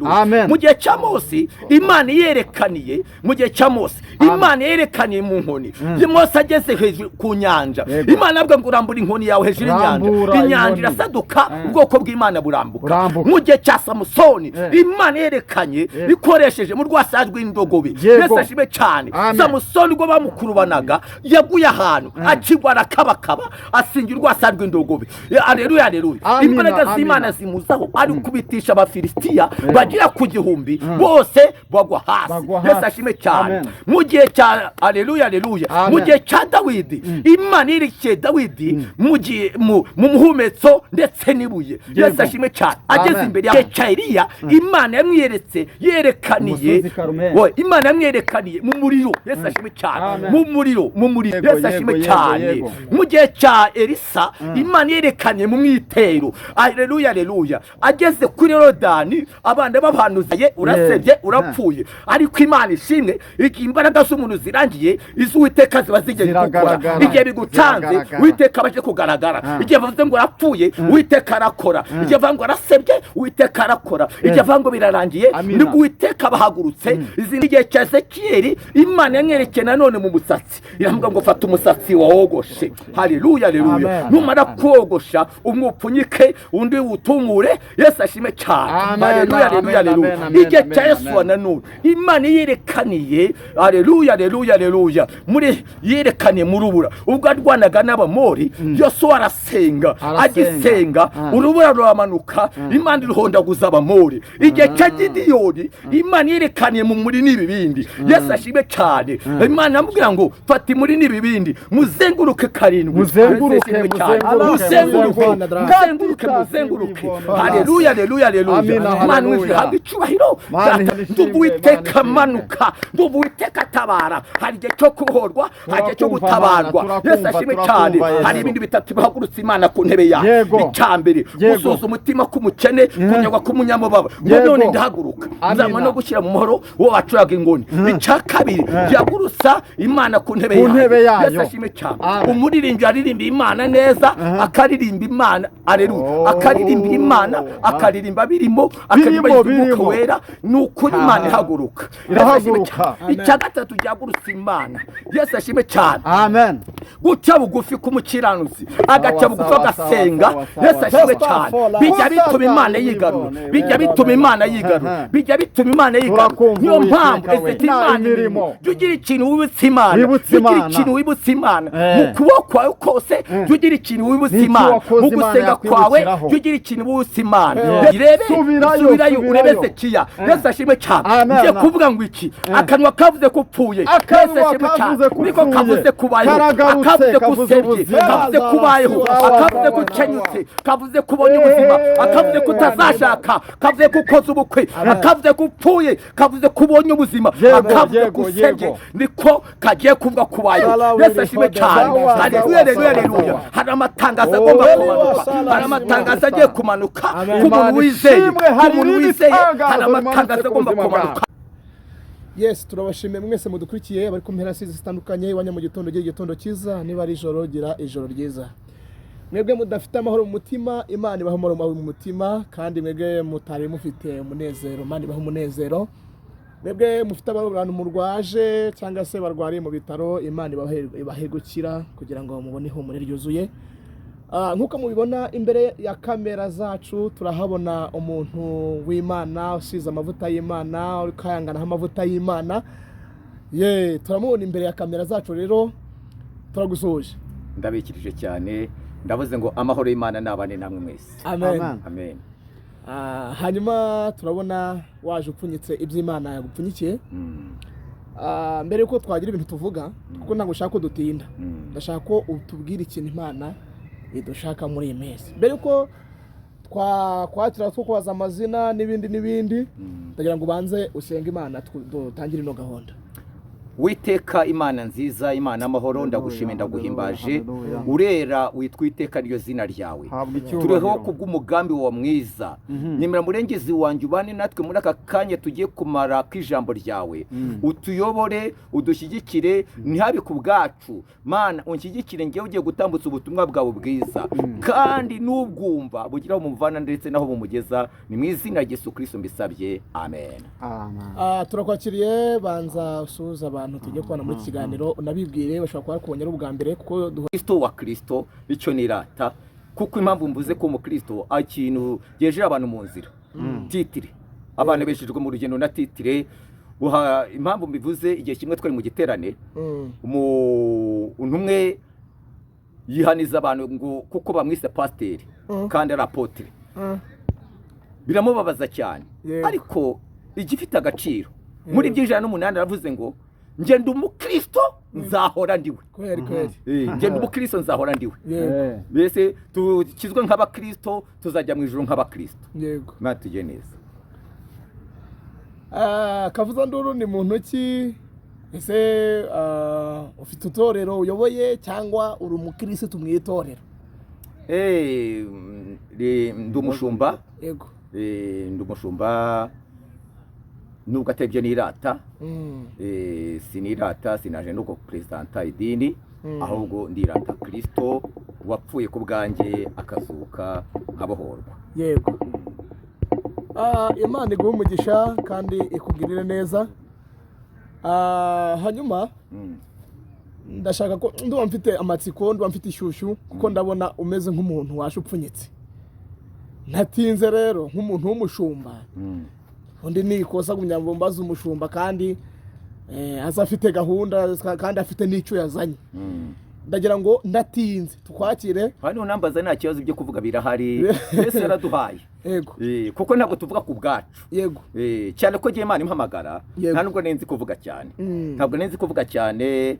haleluya. Mu gihe cya Mose Imana yerekaniye, mu gihe cya Mose Imana yerekaniye mu nkoni. Mose ageze hejuru ku nyanja, Imana avuga ngo urambura inkoni yawe hejuru y'inyanja, inyanja irasaduka, ubwoko bw'Imana burambuka. Mu gihe cya Samusoni Imana yerekanye ikoresheje mu rwasaya rw'indogobe. Yesu ashime cyane. Samusoni ubwo bamukurubanaga yaguye ahantu akigwa arakabakaba asingira urwasaya rw'indogobe. Haleluya, haleluya. Imbaraga z'Imana zimuzaho ari kubitisha Abafilisitiya bagira ku gihumbi, bose bagwa hasi. Yesu ashime cyane. Mu gihe cya haleluya, haleluya, mu gihe cya Dawidi Imana yerekeye Dawidi mu muhumetso ndetse n'ibuye. Yesu ashime cyane. Ageze imbere ya Eliya Imana yamwiyeretse yerekaniye, Imana yamwerekaniye mu muriro. Yesu ashime cyane. Mu muriro, mu muriro. Yesu ashime cyane. Mu gihe cya Elisa Imana yerekaniye mu mwitero. Haleluya, haleluya. Ageze kuri Yorodani abana babahanuzaye urasebye urapfuye, ariko Imana ishimwe igihe imbaraga z'umuntu zirangiye iz'Uwiteka ziba zigeze gukora. Igihe bigutanze Uwiteka abaje kugaragara. Igihe bavuze ngo urapfuye Uwiteka arakora. Igihe bavuze ngo arasebye Uwiteka arakora. Igihe bavuze ngo birarangiye nibwo Uwiteka bahagurutse. Izindi gihe cya Ezekiyeli Imana yamwerekeye nanone mu musatsi, iravuga ngo fata umusatsi wogoshe. Haleluya, haleluya. Numara kogosha umwupfunyike undi utumure. Yesu ashime cyane. Haleluya, haleluya, haleluya. Igihe cya Yesu nanone Imana yerekaniye, haleluya, haleluya, haleluya, muri yerekaniye mu rubura ubwo arwanaga n'Abamori. Yosuwa arasenga, agisenga urubura ruramanuka, Imana iruhondaguza Abamori. Igihe cya Gideyoni Imana yerekaniye mu muri n'ibibindi. Yesu ashime cyane. Imana amubwira ngo fata muri n'ibibindi muzenguruke karindwi, muzenguruke. Haleluya, haleluya, haleluya. Imana wihabwe icyubahiro. Ndugu Uwiteka manuka, ndugu Uwiteka tabara. Hari igihe cyo kuhorwa, hari igihe cyo gutabarwa. Yesu ashime cyane. Hari ibindi bitatu bihagurutsa Imana ku ntebe yawe. Icyambere gusuza umutima k'umukene, kunyagwa k'umunyamubaba. Ngo none ndahaguruka nzanywa no gushyira mu muhoro wo bacuraga ingoni. Icya kabiri yagurutsa Imana ku ntebe yawe. Yesu ashime cyane. Umuririmbyi aririmba Imana neza, akaririmba Imana, haleluya, akaririmba Imana, akaririmba birimo, akaririmba Umwuka Wera. Nukuri Imana ihaguruka, irahaguruka. Icya gatatu yagurutsa Imana. Yesu ashime cyane. Amen. Guca bugufi k'umukiranutsi agaca bugufi agasenga. Yesu ashime cyane. Bijya bituma Imana yigarura, bijya bituma Imana yigarura, bijya bituma Imana yigarura. Niyo mpamvu ese Imana irimo tugira ikintu wibutsa Imana, tugira ikintu wibutsa Imana mu kuboko kwawe kose, tugira ikintu wibutsa Imana mu gusenga kwawe, tugira ikintu wibutsa Imana. Subirayo urebese kiya. Yesu ashime cyane. Ngiye kuvuga ngo iki akanwa kavuze ko upfuye. Yesu ashime cyane. Niko kavuze kubayeho, akavuze kusebye, kavuze kubayeho, akavuze kukenyutse, kavuze kubonye ubuzima, akavuze kutazashaka, kavuze kukoza ubukwe, akavuze kupfuye, kavuze kubonye ubuzima, akavuze kusebye. Niko kagiye kuvuga kubayeho. Yesu ashime cyane. Haleluya, haleluya, haleluya. Hari amatangazo agomba kumanuka, hari amatangazo agiye kumanuka ku muntu wizeye, ku muntu wizeye hari amatangazo agomba kumanuka. Yes, turabashimiye mwese mudukurikiye bari ku mpera sizi zitandukanye. Iwanya mu gitondo gira igitondo cyiza, niba ari ijoro gira ijoro ryiza. Mwebwe mudafite amahoro mu mutima, Imana ibaha amahoro mu mutima, kandi mwebwe mutari mufite umunezero, Imana ibaha umunezero. Mwebwe mufite abantu murwaje cyangwa se barwariye mu bitaro, Imana ibahe gukira kugira ngo mubone ihumure ryuzuye. Nkuko mubibona imbere ya kamera zacu turahabona umuntu w'Imana usize amavuta y'Imana, uri kayangana amavuta y'Imana. Turamubona imbere ya kamera zacu, rero turagusoje. Ndabikirije cyane, ndavuze ngo amahoro y'Imana nabane namwe mwese. Amen. Amen. Hanyuma turabona waje upfunyitse iby'Imana yagupfunyikiye. Mbere yuko twagira ibintu tuvuga, kuko ntabwo ushaka ko dutinda, ndashaka ko utubwira ikintu Imana idushaka muri iyi minsi. Mbere yuko twakira kubaza amazina n'ibindi, ndagira ngo ubanze usenga Imana dutangire ino gahunda. witeka Imana nziza, Imana amahoro, ndagushime ndaguhimbaje, urera witwa iteka ryo zina ryawe, turiho kubw'umugambi wa mwiza, nyemera murengezi wanjye ubane natwe muri aka kanya tugiye kumara kw'ijambo ryawe, utuyobore udushyigikire, ntihabe ku bwacu Mana, unshyigikire ngewe ugiye gutambutsa ubutumwa bwawe bwiza, kandi n'ubwumva bugiraho mumvana ndetse naho bumugeza, ni mu izina rya Yesu Kristo mbisabye, amen. Turakwakiriye, banza usuhuza abantu tujye kubana muri kiganiro, unabibwire bashobora kuba kubonera ubwa mbere kuko Kristo wa Kristo icyo nirata, kuko impamvu mvuze ko mu Kristo ikintu yejeje abantu mu nzira, titire abantu beshejwe mu rugendo na titire, impamvu mbivuze igihe kimwe twari mu giterane, umwe yihaniza abantu ngo kuko bamwise pasiteri kandi ari apotre, biramubabaza cyane, ariko igifite agaciro muri by'ijana aravuze ngo nje ndi umukristo nzahora ndiwe, nje ndi umukristo nzahora ndiwe, mbese tukizwe nk'abakristo tuzajya mu ijuru nk'abakristo. Yego, natujye neza. Kavuza Nduru ni muntu ki? Ese ufite itorero uyoboye cyangwa uri umukristo mu itorero? Ndi umushumba. Yego, ndi umushumba, nubwo atebye nirata, sinirata, sinaje no gupresenta idini, ahubwo ndirata Kristo wapfuye ku bwanjye akazuka nkabohorwa. Yego, Imana iguhe umugisha kandi ikugirire neza. Hanyuma ndashaka ko ndumva mfite amatsiko, ndumva mfite ishyushyu, kuko ndabona umeze nk'umuntu washe upfunyitse. Ntatinze rero nk'umuntu w'umushumba, undi nikosa kunyambombaza umushumba kandi azafite gahunda kandi afite n'icyo yazanye. Ndagira ngo ndatinze tukwakire. Hano nambaza nta kibazo byo kuvuga birahari, Yesu yaraduhaye. Yego, kuko ntabwo tuvuga ku bwacu. Yego, cyane ko Imana impamagara, nta nubwo nenzi kuvuga cyane, ntabwo nenzi kuvuga cyane.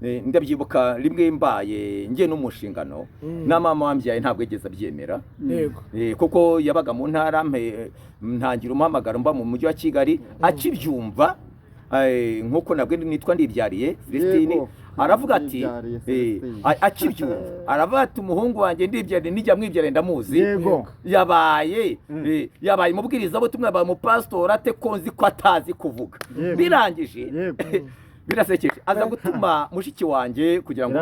Ndabyibuka rimwe mbaye ngiye n'umushingano, na mama wambyaye ntabwo yigeze abyemera. Yego, kuko yabaga mu ntara, ntangira umuhamagaro mba mu mujyi wa Kigali, akibyumva nkuko nabwo nitwa ndibyariye Celestine, aravuga ati akibyumva, aravuga ati umuhungu wanjye ndibyariye, nijya mwibyariye ndamuzi, yabaye mubwiriza butumwa, yabaye umupastor, ate konzi ko atazi kuvuga. Birangije birasekeje, aza gutuma mushiki wanjye kugira ngo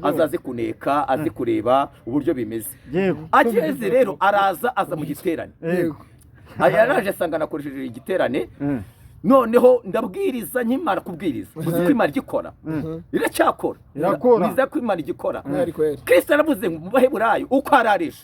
azaze kuneka, aze kureba uburyo bimeze. Ageze rero aza mu giterane, yaraje asanga nakoresheje igiterane, noneho ndabwiriza, nkimara kubwiriza uzi ko Imana igikora, iracyakora, niza ko Imana igikora. Kristo aravuze ngo mu Baheburayo uko arareje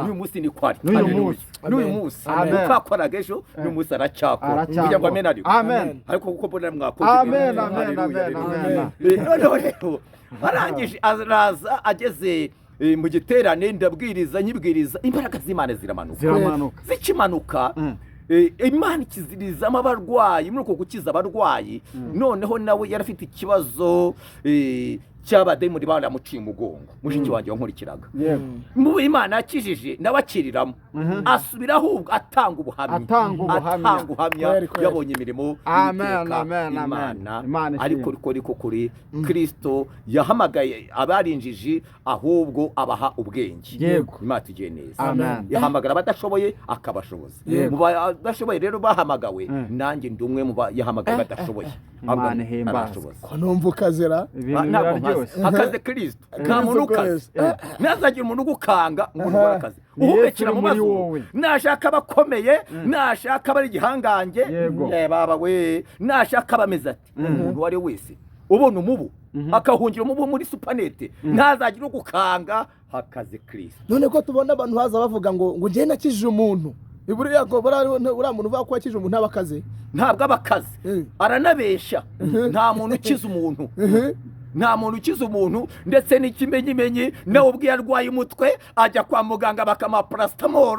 uyu munsi ni kwari, n'uyu munsi uko akoraga ejo n'uyu munsi aracyakora, kugira ngo amen ari amen. Ariko kuko mbona mwakoze amen amen amen. Noneho rero arangije araza, ageze mu giterane ndabwiriza, nyibwiriza, imbaraga z'Imana ziramanuka, zikimanuka Imana ikizirizamo abarwayi, muri uko gukiza abarwayi. Noneho nawe yarafite ikibazo cy'abadayimoni baramuciye umugongo, mushiki wanjye wankurikiraga, mu Imana yakijije nawe akiriramo, asubira ahubwo atanga ubuhamya, yabonye imirimo Imana. Ariko kuri Kristo yahamagaye abarinjiji, ahubwo abaha ubwenge. Imana tugiye neza, yahamagara abadashoboye akabashoboza. Mu badashoboye rero bahamagawe, nanjye ndi umwe mu yahamagaye badashoboye, abashoboza. Ko numva ukazera akaze Kristo nta muntu ukaze, nazagira umuntu ugukanga ngo ukore akazi, uhumekera mu mazuru, nashaka abakomeye, nashaka abari igihangange, baba we, nashaka abameze ati umuntu wari wese ubona umubu akahungira umubu muri supanete, ntazagira ugukanga, hakaze Kristo. None ko tubona abantu haza bavuga ngo ngiye nakijije umuntu, iburiya ko uriya muntu uvuga ko yakije umuntu abakaze, ntabwo abakaze, aranabesha. Nta muntu ukiza umuntu, nta muntu ukiza umuntu, ndetse n'ikimenyimenyi nawe ubwo yarwaye umutwe ajya kwa muganga bakamuha paracetamol,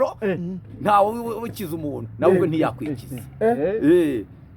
ntawe ukiza umuntu, nawe ubwo ntiyakwikiza.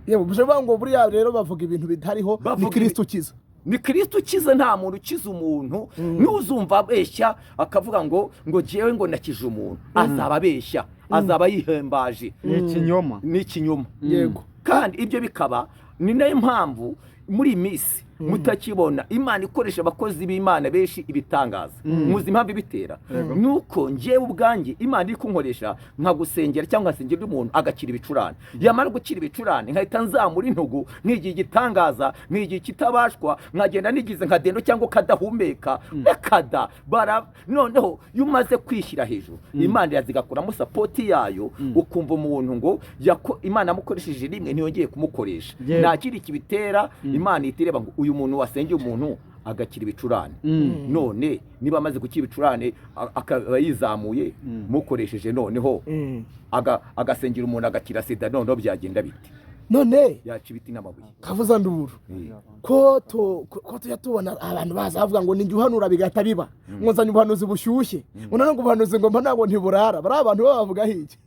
Yewe bishoboka ngo buriya rero bavuga ibintu bitariho, ni Kristo ukiza, ni Kristo ukiza, nta muntu ukiza umuntu. N'uzumva abeshya akavuga ngo jewe ngo nakije umuntu, azaba abeshya, azaba yihembaje, ni ikinyoma. Yego, kandi ibyo bikaba ni nayo mpamvu muri misi mutakibona Imana ikoresha abakozi b'Imana benshi ibitangaza muzi impamvu ibitera nuko ngewe ubwanjye Imana iri kunkoresha nkagusengera cyangwa nsengera umuntu agakira ibicurane yamara gukira ibicurane nkahita nzamura intugu nkigiye igitangaza nkigiye kitabashwa nkagenda nigize nkadendo cyangwa kadahumeka ekada noneho iyo umaze kwishyira hejuru Imana yazigakuramo sapoti yayo ukumva umuntu ngo Imana amukoresheje rimwe ntiyongeye kumukoresha nta kindi kibitera Imana itireba ngo uyu muntu wasengeye umuntu agakira ibicurane none niba amaze gukira ibicurane akaba yizamuye mukoresheje noneho agasengera umuntu agakira sida noneho byagenda bite none yaca ibiti n'amabuye kavuza nduru ko tujya tubona abantu baza bavuga ngo ninjye uhanura bigahita biba ngo nzanye ubuhanuzi bushyushye ngo ubuhanuzi ngo mba ntabwo ntiburara bari abantu baba bavuga hiki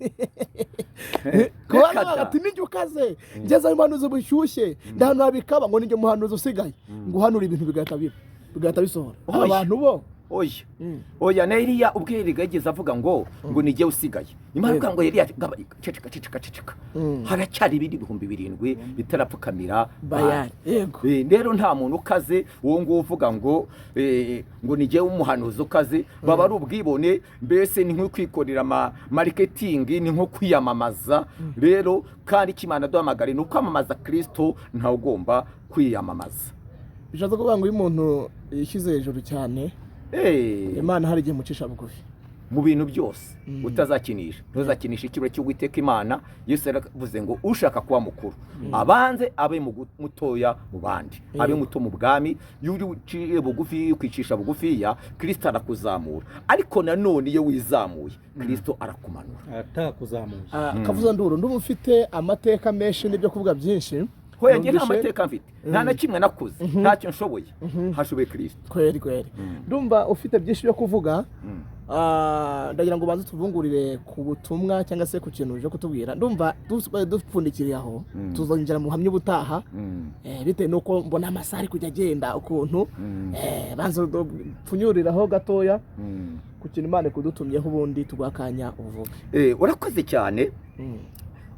kubana bagati ninjye ukaze ngeze ubuhanuzi bushyushye ndahanura bikaba ngo ninjye umuhanuzi usigaye ngo uhanura ibintu bigahita biba bigahita bisohora abantu bo oya na Eliya ubwe rigageze avuga ngo nijye usigaye Imana ivuga ngo Eliya ceceka haracyari ibindi 7,000 bitarapfukamira Bayali yego rero nta muntu ukaze uwo ngo uvuga ngo nijye umuhanuzi ukaze baba ari ubwibone mbese ni nko kwikorera marketing ni nko kwiyamamaza rero kandi Imana duhamagara ni ukwamamaza Kristo nta ugomba kwiyamamaza bishatse kuvuga ngo uyu muntu yishyize hejuru cyane Imana hari igihe mucisha bugufi mu bintu byose utazakinisha ntuzakinisha ikibura cy'Uwiteka Imana Yesu yaravuze ngo ushaka kuba mukuru abanze abe mutoya mu bandi abe muto mu bwami yuri uciye bugufi kwicisha bugufiya Kristo arakuzamura ariko nanone iyo wizamuye Kristo arakumanura atakuzamuye kavuza nduru ndumva ufite amateka menshi n'ibyo kuvuga byinshi hoya nge nta mateka mfite nta na kimwe nakoze ntacyo nshoboye hashoboye Kristo kweri ndumva ufite byinshi byo kuvuga ndagira ngo banze tuvungurire ku butumwa cyangwa se ku kintu uje kutubwira ndumva dupfundikiriye aho tuzongera mu buhamya ubutaha bitewe nuko mbona amasaha ari kujya agenda ukuntu banze dupfunyuriraho gatoya ku kintu Imana kudutumyeho ubundi tugakanya uvuge urakoze cyane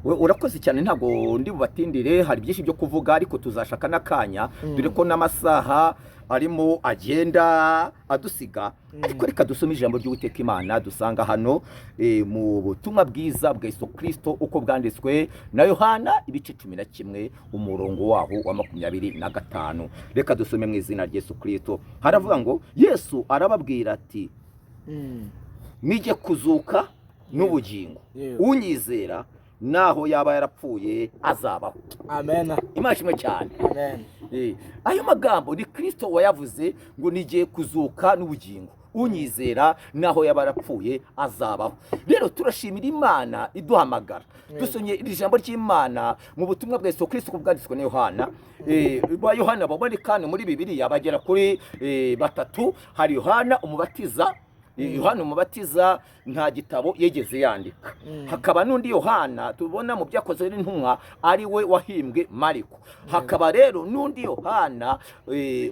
urakoze cyane ntago ndi bubatindire hari byinshi byo kuvuga ariko tuzashaka nakanya dore ko n'amasaha arimo agenda adusiga ariko reka dusome ijambo ry'Uwiteka Imana dusanga hano mu butumwa bwiza bwa Yesu Kristo uko bwanditswe na Yohana ibice 11 umurongo waho wa 25 reka dusome mu izina rya Yesu Kristo haravuga ngo Yesu arababwira ati nijye kuzuka n'ubugingo unyizera naho yaba yarapfuye azabaho amen imashimwe cyane amen ayo magambo ni Kristo wayavuze ngo nijye kuzuka n'ubugingo unyizera naho yaba yarapfuye azabaho rero turashimira Imana iduhamagara dusonye iri jambo ry'Imana mu butumwa bwa Yesu Kristo kubwanditswe na Yohana ba Yohana baboneka muri Bibiliya bagera kuri 3 hari Yohana umubatiza Yohana umubatiza nta gitabo yegeze yandika hakaba n'undi Yohana tubona mu byakozwe n'intumwa ari we wahimbwe Mariko hakaba rero n'undi Yohana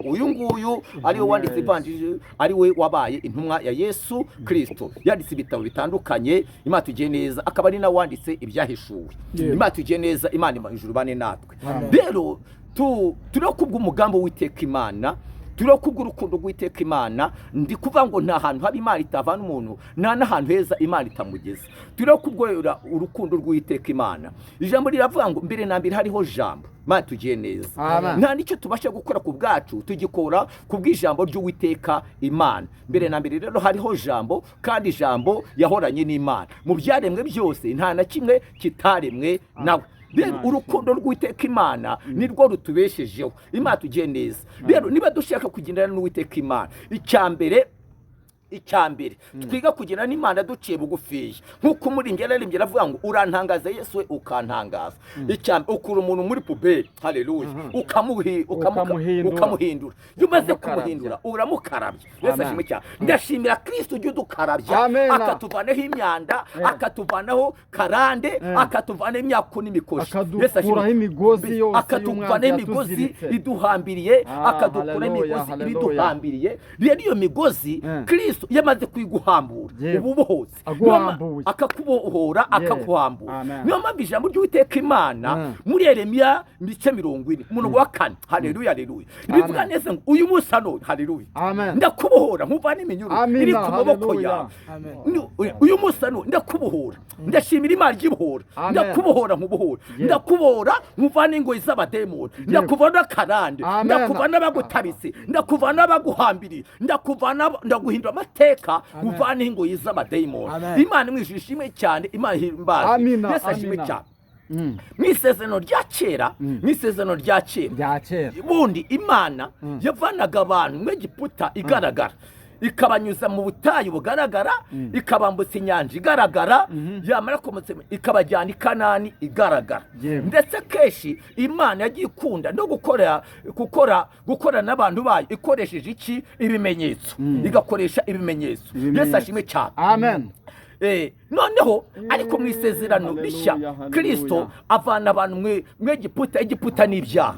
uyu nguyu ari we wanditse ivanjiri ari we wabaye intumwa ya Yesu Kristo yanditse ibitabo bitandukanye Imana tugiye neza akaba ari na wanditse ibyahishuwe Imana tugiye neza Imana ijuru bane natwe rero turi kubw'umugambo w'Uwiteka Imana turiho kubw'urukundo rw'Uwiteka Imana ndi kuvuga ngo nta hantu haba Imana itavana umuntu nta n'ahantu heza Imana itamugeza turiho kubwera urukundo rw'Uwiteka Imana ijambo riravuga ngo mbere na mbere hariho jambo Imana tugiye neza nta nicyo tubasha gukora ku bwacu tugikora kubw'ijambo ry'Uwiteka Imana mbere na mbere rero hariho jambo kandi jambo yahoranye n'Imana mu byaremwe byose nta na kimwe kitaremwe nawe rero urukundo rw'Uwiteka Imana nirwo rutubeshejeho Imana tugiye neza rero niba dushaka kugendana n'Uwiteka Imana icyambere twiga kugendana n'Imana duciye bugufiya nkuko muri ngera avuga ngo urantangaza Yesu we ukantangaza icyambere ukura umuntu muri puberi haleluya ukamuhindura yumaze kumuhindura uramukarabya Yesu ashimwe cyane ndashimira Kristo ujye dukarabya akatuvanaho imyanda akatuvanaho karande akatuvanaho imyako n'imikoshi Yesu ashimwe imigozi yose akatuvanaho imigozi iduhambiriye akadukuraho imigozi iduhambiriye rero iyo migozi Kristo Kristo yamaze kwiguhambura Yego. ububohotse Aguhambuye. akakubohora akaguhambura Amen. niyo mpamvu ijambo ry'Uwiteka Imana muri Yeremiya ibice 40 umurongo wa 4 haleluya haleluya bivuga neza ngo uyu munsi hano haleluya Amen. ndakubohora nkuvana iminyururu Amina, iri ku maboko haleluya. yawe Amen. uyu munsi hano ndakubohora ndashimira Imana igibohora Amen. ndakubohora nkubohora ndakubora nkuvana ingoyi z'abademoni ndakuvana akarande Amen. ndakuvana abagutabise ndakuvana abaguhambiriye ndakuvana ndaguhindura amateka nkuvana ingoyi z'abademoni Amen. Imana imwijije ishimwe cyane Imana ihimbaze Amina, Yesu ashimwe amina. cyane mw'isezerano rya kera mw'isezerano rya kera Bya kera. ubundi Imana yavanaga abantu mu Egiputa igaragara ikabanyuza mu butayu bugaragara ikabambutsa inyanja igaragara yamara kumutse ikabajyana i Kanani igaragara Yego. ndetse kenshi Imana yagiye ikunda no gukora n'abantu bayo ikoresheje iki ibimenyetso igakoresha ibimenyetso Yesu ashimwe cyane Amen. noneho ariko mu isezerano Haleluya, rishya haleluya. Kristo avana abantu mu Egiputa n'ibyaha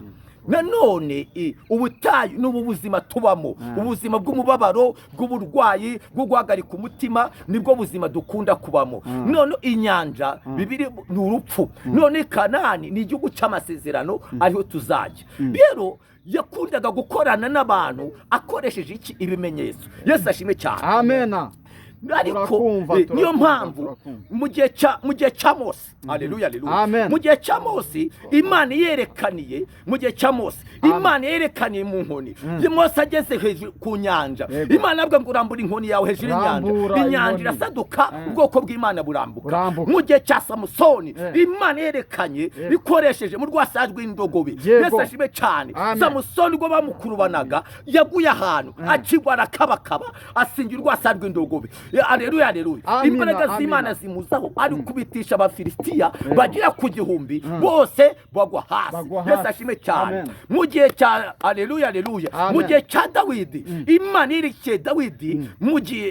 nanone ubutayu n'ubu buzima tubamo ubuzima bw'umubabaro bw'uburwayi bwo guhagarika umutima nibwo buzima dukunda kubamo none inyanja bibiri ni urupfu none Kanani ni igihugu cy'amasezerano ariho tuzajya rero yakundaga gukorana n'abantu akoresheje iki ibimenyetso Yesu ashimwe cyane Amena. ariko Turakumva, niyo turakumva, mpamvu turakumva. mu gihe cya Mose haleluya haleluya Amen. mu gihe cya Mose Imana yerekaniye mu gihe cya Mose Imana yerekaniye mu nkoni Mose ageze hejuru ku nyanja Yego. Imana avuga ngo urambura inkoni yawe hejuru y'inyanja Rambura inyanja inkoni. irasaduka ubwoko bw'Imana burambuka Burambuka. mu gihe cya Samusoni Imana yerekanye ikoresheje mu rwasaya rw'indogobe Yego. Yesu ashimwe cyane Amen. Samusoni ubwo bamukurubanaga yaguye ahantu akigwa arakabakaba asingira urwasaya rw'indogobe haleluya haleluya Amina, imbaraga amina. z'Imana zimuzaho ari kubitisha abafilisitiya bagira ku gihumbi bose bagwa hasi Bagwa Yesu hasi. ashime cyane Amen. mu gihe cya haleluya haleluya Amen. mu gihe cya Dawidi Imana irikiye Dawidi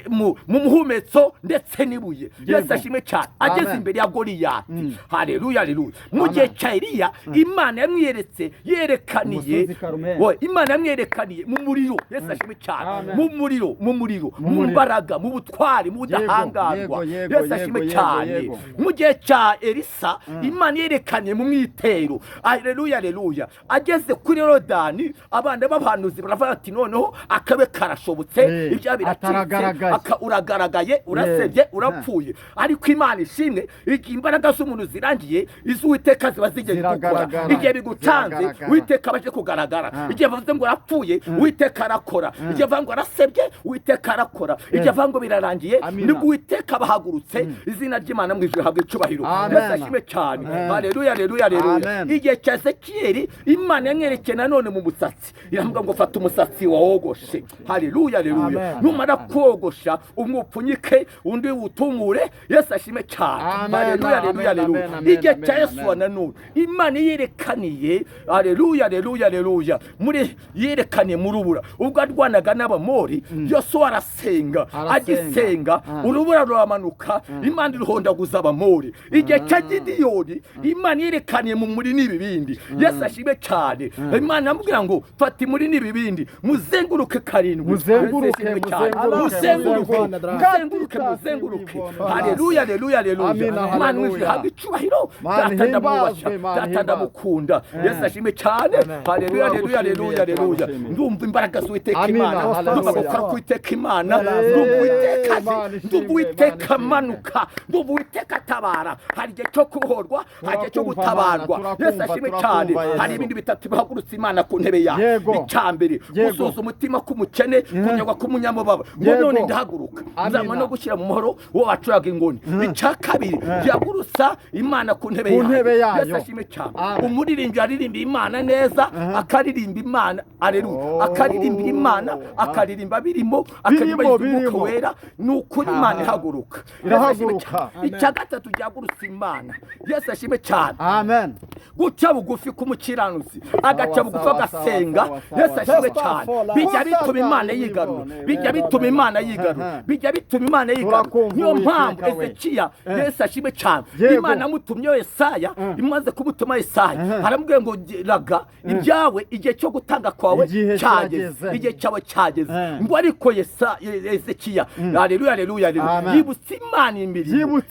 mu muhumetso ndetse n'ibuye Yesu ashime cyane ageze Amen. imbere ya Goliyati haleluya haleluya mu gihe cya Eliya Imana yamwiyeretse yerekaniye Umusozi Karumeli. Imana yamwerekaniye mu muriro Yesu ashime cyane Amen. mu muriro mu muriro. mbaraga mu butwari mu budahangarwa yego, Yesu ashime yego, cyane yego. mu gihe cya Elisa Imana yerekanye mu mwitero haleluya haleluya ageze kuri Yorodani abana b'abahanuzi baravuga ati noneho akabe karashobotse ibya biracitse uragaragaye urasebye urapfuye ariko Imana ishimwe igihe imbaraga z'umuntu zirangiye iz'Uwiteka ziba zigeze gukora igihe bigucanze Uwiteka abaje kugaragara igihe bavuze ngo urapfuye Uwiteka arakora igihe bavuga ngo arasebye Uwiteka arakora igihe bavuga ngo birarangiye nibwo Uwiteka bahagurutse izina ry'Imana mu ijuru habwe icubahiro Yesu ashime cyane haleluya haleluya haleluya igihe cya Ezekiyeli Imana yamwerekeye nanone mu musatsi iravuga ngo fata umusatsi wogoshe haleluya haleluya numara kogosha umwupfunyike undi wutumure Yesu ashime cyane haleluya haleluya haleluya igihe cya Yesu nanone Imana yerekaniye haleluya haleluya haleluya muri yerekaniye mu rubura ubwo arwanaga n'Abamori Yosuwa arasenga agisenga urubura ruramanuka Imana iruhondaguza Abamori igihe cya Gidiyoni Imana yerekaniye mu muri n'ibibindi Yesu ashime cyane Imana yamubwira ngo fata muri n'ibibindi muzenguruke karindwi muzenguruke haleluya haleluya haleluya Imana uje habwe icubahiro datandamukunda Yesu ashime cyane haleluya haleluya haleluya haleluya ndumva imbaraga z'Uwiteka Imana ndumva gukora k'Uwiteka Imana ndumva Uwiteka amanuka ndumva Uwiteka atabara hari igihe cyo kubohorwa hari igihe cyo gutabarwa Yesu ashime cyane hari ibindi bitatu bihagurutsa Imana ku ntebe yawe icyambere gusuza umutima k'umukene kunyagwa k'umunyamubaba ngo none ndahaguruka nzanywa no gushyira mu muhoro uwo wacuraga ingoni icya kabiri gihagurutsa Imana ku ntebe yawe Yesu ashime cyane umuririmbyi aririmba Imana neza akaririmba Imana haleluya akaririmbira Imana akaririmba birimo akaririmba Umwuka wera nukuri Imana ihaguruka irahaguruka. icya gatatu gihagurutsa Imana Yesu ashime cyane Amen. guca bugufi k'umukiranutsi agaca bugufi agasenga Yesu ashime cyane bijya bituma Imana yigarura bijya bituma Imana yigarura bijya bituma Imana yigarura niyo mpamvu Ezekiya Yesu ashime cyane Imana amutumye Yesaya imaze kumutuma Yesaya aramubwiye ngo raga ibyawe igihe cyo gutanga kwawe cyageze igihe cyawe cyageze ngo ariko Ezekiya haleluya haleluya yibutse Imana imirimo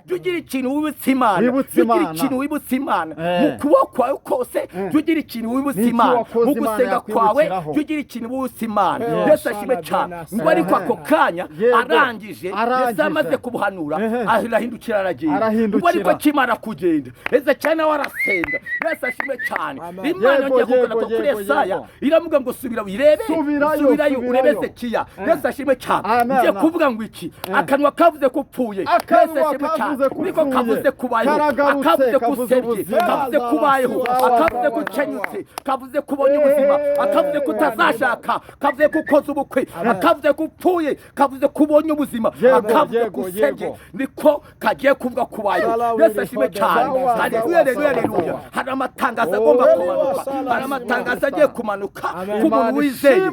tugira ikintu wibutse Imana tugira ikintu wibutse Imana mu kuboko kwawe kose tugira ikintu wibutse Imana mu gusenga kwawe tugira ikintu wibutse Imana Yesu ashime cyane ngo ariko ako kanya arangije Yesu amaze kubuhanura arahindukira aragiye ngo ariko kimara kugenda Ezekiya nawe arasenga Yesu ashime cyane Imana ngiye kugana kuri Yesaya iravuga ngo subirayo urebe Ezekiya Yesu ashime cyane ngiye kuvuga ngo iki akanwa kavuze ko upfuye Yesu ashime cyane niko kavuze kubayeho akavuze kusebye kavuze kubayeho akavuze ko ukenyutse kavuze kubonye ubuzima akavuze ko utazashaka kavuze ko ukoze ubukwe akavuze ko upfuye kavuze kubonye ubuzima akavuze ko usebye niko kagiye kuvuga kubayeho Yesu ashime cyane haleluya hari amatangazo agomba kumanuka hari amatangazo agiye kumanuka ku muntu wizeye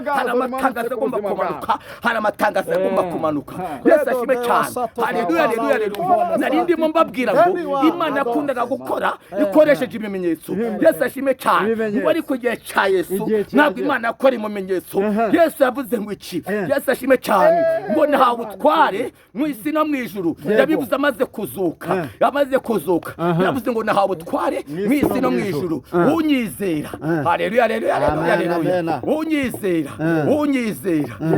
hari amatangazo agomba kumanuka hari amatangazo agomba kumanuka Yesu ashime cyane haleluya nari ndimo mbabwira ngo Imana yakundaga gukora ikoresheje ibimenyetso Yesu ashime cyane ngo ari ku gihe cya Yesu ntabwo Imana yakora ibimenyetso Yesu yavuze ngo iki Yesu ashime cyane ngo ntawe utware mu isi no mu ijuru yabivuze amaze kuzuka yavuze ngo ntawe utware mu isi no mu ijuru unyizera haleluya unyizera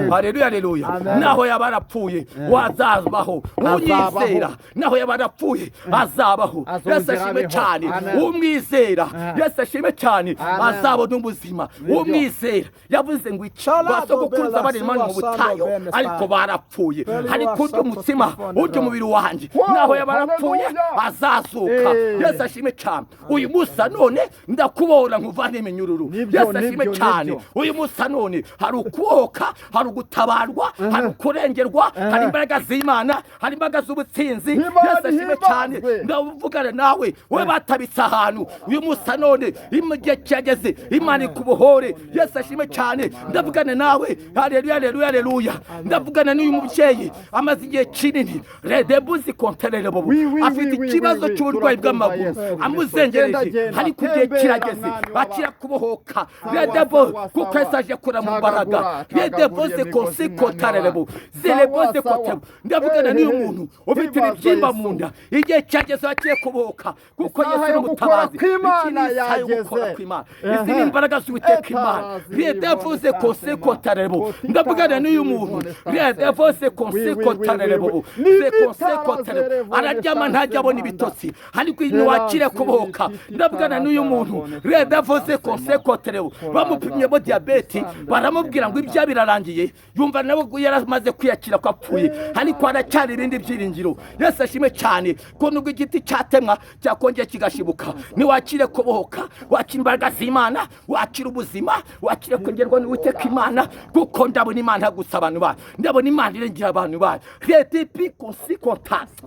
haleluya naho yaba arapfuye wazabaho unyizera naho yaba arapfuye azabaho Yesu ashime cyane umwizera Yesu ashime cyane azabona ubuzima umwizera yavuze ngo basogokuruza bari mu butayu ariko barapfuye ariko urya umutima urya umubiri wanjye naho yaba arapfuye azazuka Yesu ashime cyane uyu musa none ndakubona nkuvane iminyururu Yesu ashime cyane uyu musa none hari ukubohoka hari ugutabarwa hari ukurengerwa hari imbaraga z'Imana hari imbaraga z'ubutsinzi Yesu ashime cyane ndavugana nawe we batabitse ahantu uyu musa none igihe cyageze Imana ikubohore Yesu ashime cyane ndavugana nawe haleluya ndavugana n'uyu mubyeyi amaze igihe kinini redebuzi konterere bobo afite ikibazo cy'uburwayi bw'amaguru amuzengereje hari kugihe kirageze akira kubohoka redebo kuko yasaje kura mu mbaraga redebo ze konsekotarere bobo zeleboze kote ndavugana n'uyu muntu ufite ibibyimba mu nda igihe cyageze akire kubohoka kuko Yesu ni umutabazi Imana yagukora kw'Imana izi ni imbaraga z'Uwiteka Imana redebo ze konsekotarere bobo ndavugana n'uyu muntu redebo ze konsekotarere bobo ze konsekotarere araryama ntajya abona ibitotsi ariko wakire kubohoka ndavugana n'uyu muntu redebo ze konsekotarere bamupimyemo diyabeti baramubwira ngo ibya birarangiye yumva nawe yaramaze kwiyakira ko apfuye ariko haracyari ibindi byiringiro Yesu ashime cyane ko nubwo igiti cyatemwa cyakongera kigashibuka niwakire kubohoka wakira imbaraga z'Imana wakira ubuzima wakire kongerwa n'Uwiteka Imana kuko ndabona Imana gusa abantu bayo ndabona Imana irengera abantu bayo retipi konsikontansi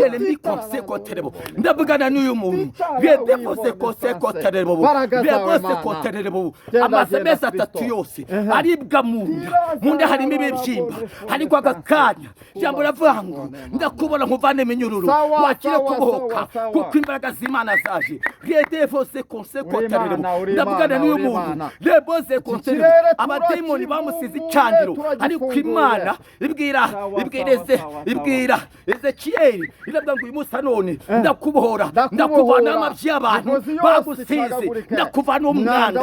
Selemi konsekoterebo ndavugana n'uyu muntu redebo konsekoterebo amazemeza atatu yose aribwa mu nda harimo ibibyimba ariko aka kanya jambo ravuga ngo ndakubona nkuvane iminyururu wakire kubohoka kuko imbaraga z'Imana zaje redebo konsekoterebo ndavugana n'uyu muntu redebo konsekoterebo abademoni bamusize icyangiro ariko Imana ibwira Ezekiyeli iravuga ngo uyu musa none ndakubohora ndakuvana amabyi y'abantu bagusize ndakuvana umwanda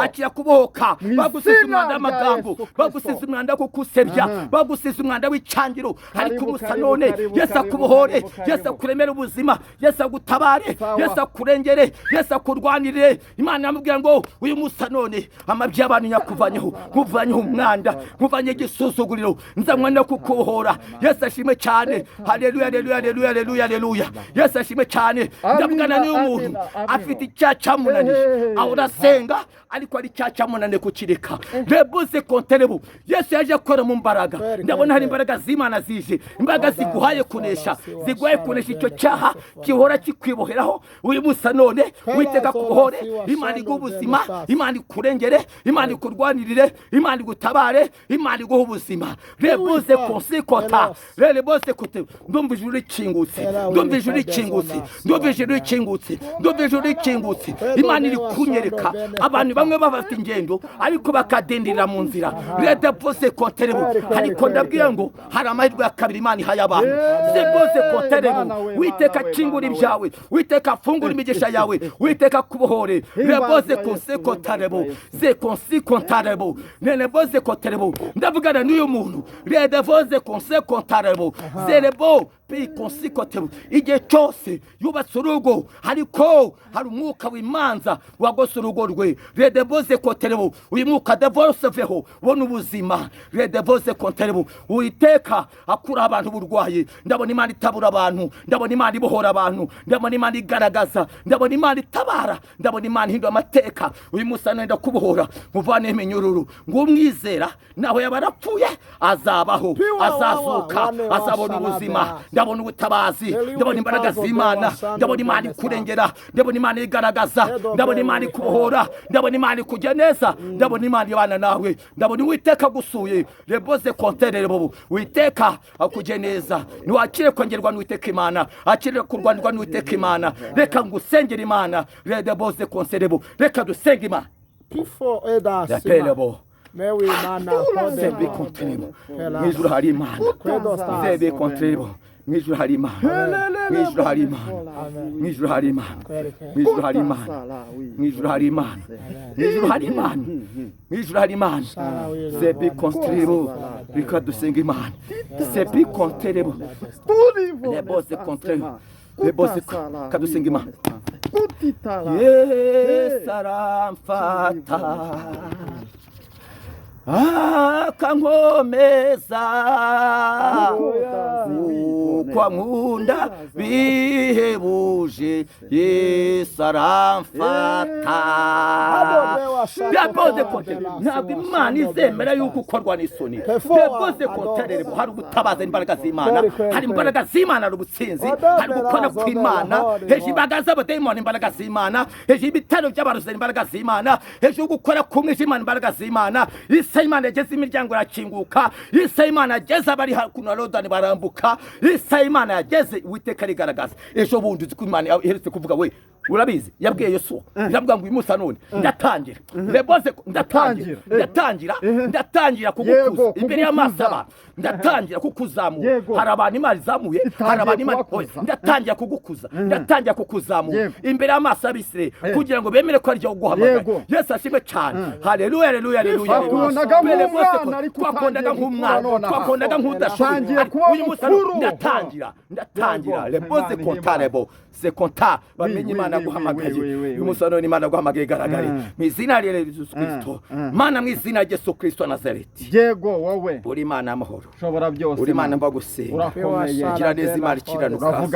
akira kubohoka bagusize umwanda w'amagambo bagusize umwanda wo kukusebya bagusize umwanda w'icyangiro ariko umusa none Yesu akubohore Yesu akuremere ubuzima Yesu agutabare Yesu akurengere Yesu akurwanirire Imana yamubwira ngo uyu musa none amabyi y'abantu nyakuvanyeho nkuvanyeho umwanda nkuvanye igisuzuguriro nzanywa no kukubohora Yesu ashime cyane. Haleluya, haleluya, haleluya, haleluya, haleluya. Yesu ashime cyane. Ndavugana n'uyu muntu afite icyaha cyamunanije, ahora asenga ariko ari icyaha cyamunaniye kukireka. Rebuze konterebu, Yesu yaje akora mu mbaraga. Ndabona hari imbaraga z'Imana zije, imbaraga ziguhaye kunesha, ziguhaye kunesha icyo cyaha gihora kikwiboheraho. Uyu musa none witeka kubohore, Imana iguha ubuzima, Imana ikurengere, Imana ikurwanirire, Imana igutabare, Imana iguha ubuzima. Rebuze konsikota, rebuze kote. Ndumva ijuru rikingutse, ndumva ijuru rikingutse, ndumva ijuru rikingutse, ndumva ijuru rikingutse. Imana iri kunyereka abantu bamwe bafite ingendo ariko bakadendera mu nzira. Rebuze konterebu, ariko ndabwira ngo hari amahirwe ya kabiri Imana ihaye abantu. Rebuze konterebu, witeka kingura ibyawe, witeka fungura imigisha yawe, witeka kubohore. Rebuze konsekotarebu, ze konsekotarebu, rebuze konterebu. Ndavugana n'uyu muntu, rebuze konsekotarebu, zerebo konsekotarebu. Igihe cyose yubatse urugo ariko hari umwuka w'imanza wagose urugo rwe, rebuze konterebu, uyu mwuka devoseveho ubona ubuzima. Rebuze konterebu, witeka akura abantu burwaye. Ndabona Imana itabura abantu, ndabona Imana ibohora abantu, ndabona Imana igaragaza, ndabona Imana itabara, ndabona Imana ihindura amateka. Uyu musa nenda kubohora muvane iminyururu, ngo umwizera naho yaba arapfuye azabaho, azazuka, azabona ubuzima. Ndabona ubutabazi, ndabona imbaraga z'Imana, ndabona Imana ikurengera, ndabona Imana igaragaza, ndabona Imana ikubohora, ndabona Imana ikujya neza, ndabona Imana ibana nawe, ndabona Uwiteka gusuye. Rebuze konterebo, Uwiteka akujye neza. Niwakire kongerwa n'Uwiteka Imana, akire kurwanirwa n'Uwiteka Imana. Reka ngusengera Imana. Rebuze konterebo, reka dusenge Imana. Pifo eda Yapelebo, mewi mana sebe konterebo, mw'ijuru hari Imana. Sebe konterebo, mw'ijuru hari Imana, mw'ijuru hari Imana, mw'ijuru hari Imana, mw'ijuru hari Imana, mw'ijuru hari Imana, mw'ijuru hari Imana, mw'ijuru hari Imana. Sebe konterebo, reka dusenge Imana. Sebe konterebo, rebuze konterebo, rebuze kadusenge Imana. Yesu aramfata akankomeza kwa nkunda bihebuje. Yesu aramfata. Rebuze konterebu, ntabwo Imana izemera yuko ukorwa n'isoni. Rebuze konterebu, hari ubutabaza imbaraga z'Imana, hari imbaraga z'Imana, hari ubutsinzi, hari gukora kw'Imana. Hejuru imbaraga z'abadayimoni imbaraga z'Imana, hejuru ibitero by'abarozi imbaraga z'Imana, hejuru gukora kumwijima imbaraga z'Imana. Isa Imana yageze imiryango irakinguka, Isa Imana yageze abari hakuno ya Yorodani barambuka, Isa Imana yageze Uwiteka rigaragaza. Ejo bundi uzi ko Imana iherutse kuvuga, we urabizi, yabwiye Yesu, iravuga ngo uyu musa none ndatangira. Rebuze ndatangira kugukuza imbere y'amaso abantu, ndatangira kukuzamura. Hari abantu Imana izamuye, hari abantu Imana ndatangira kugukuza, ndatangira kukuzamura imbere y'amaso y'Abisirayeli kugira ngo bemere ko ari jye uguhamagara. Yesu ashimwe cyane. Haleluya, haleluya, haleluya. Twakondaga nk'umwana, twakondaga nk'udashoboye. Uyu musa ndatangira. Rebuze kontarebo, se konta bamenye Imana guhamagaye. Uyu musa none Imana guhamagaye igaragare mu izina rya Yesu Kristo. Mana, mu izina rya Yesu Kristo Nazareti. Yego wowe uri Imana amahoro, ushobora byose, uri Imana mbagusenga, urakomeye, gira neza, Imana ikiranuka,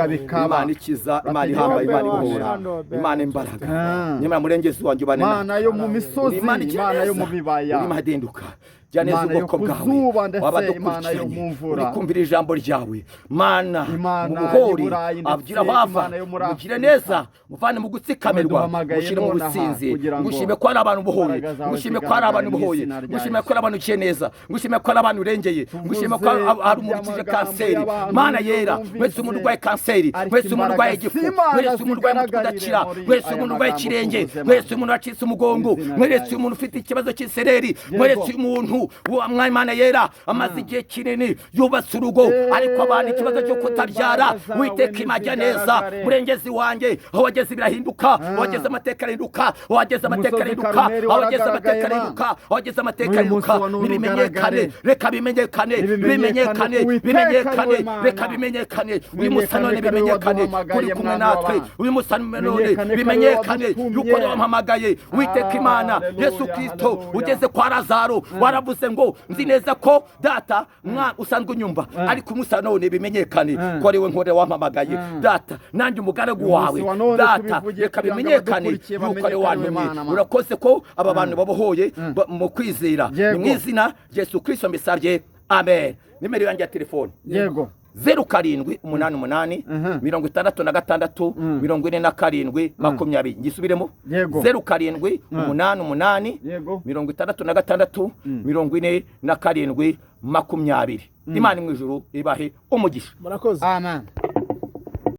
Imana ikiza, Imana ihambaye, Imana ibohora, Imana imbaraga. Nyuma murengezi wanjye ubane Imana yo mu misozi, Imana yo mu bibaya, uri madenduka. Jya neza ubwoko bwawe, wabadukurikiranye, uri kumvira ijambo ryawe. Mana mu buhori abwira bava, mugire neza, muvane mu gutsikamirwa, mushyire mu businzi. Ngushime ko ari abantu buhoye, ngushime ko ari abantu buhoye, ngushime ko ari abantu uciye neza, ngushime ko ari abantu urengeye, ngushime ko ari umurikije kanseri. Mana yera, mwese umuntu urwaye kanseri, mwese umuntu urwaye igifu, mwese umuntu urwaye umutwe udakira, mwese umuntu urwaye ikirenge, mwese umuntu wacitse umugongo, mwese umuntu ufite ikibazo cy'isereri, mwese umuntu Imana yera amaze igihe kinini yubatse urugo ariko abantu ikibazo cyo kutabyara. Uwiteka imajya neza, murengezi wanjye, aho wageze birahinduka, aho wageze amateka ahinduka, aho wageze amateka ahinduka, aho wageze amateka ahinduka, aho wageze amateka ahinduka. Nibimenyekane, reka bimenyekane, bimenyekane, bimenyekane, reka bimenyekane. Uyu musa none bimenyekane kuri kumwe natwe. Uyu musa none bimenyekane yuko wampamagaye. Uwiteka Imana Yesu Kristo ugeze kwa Lazaro, uravuze ngo nzi neza ko data usanzwe unyumva ariko umusa none bimenyekane ko ari we nkore wampamagaye data nanjye umugaragu wawe data reka bimenyekane yuko ari wantumye urakoze ko aba bantu babohoye mu kwizera ni mu izina Yesu Kristo mbisabye amen. Nimero yanjye ya telefone yego 0788 66 47 20 ngisubiremo 0788 66 47 20. Imana mu ijuru ibahe umugisha. Murakoze. Amen.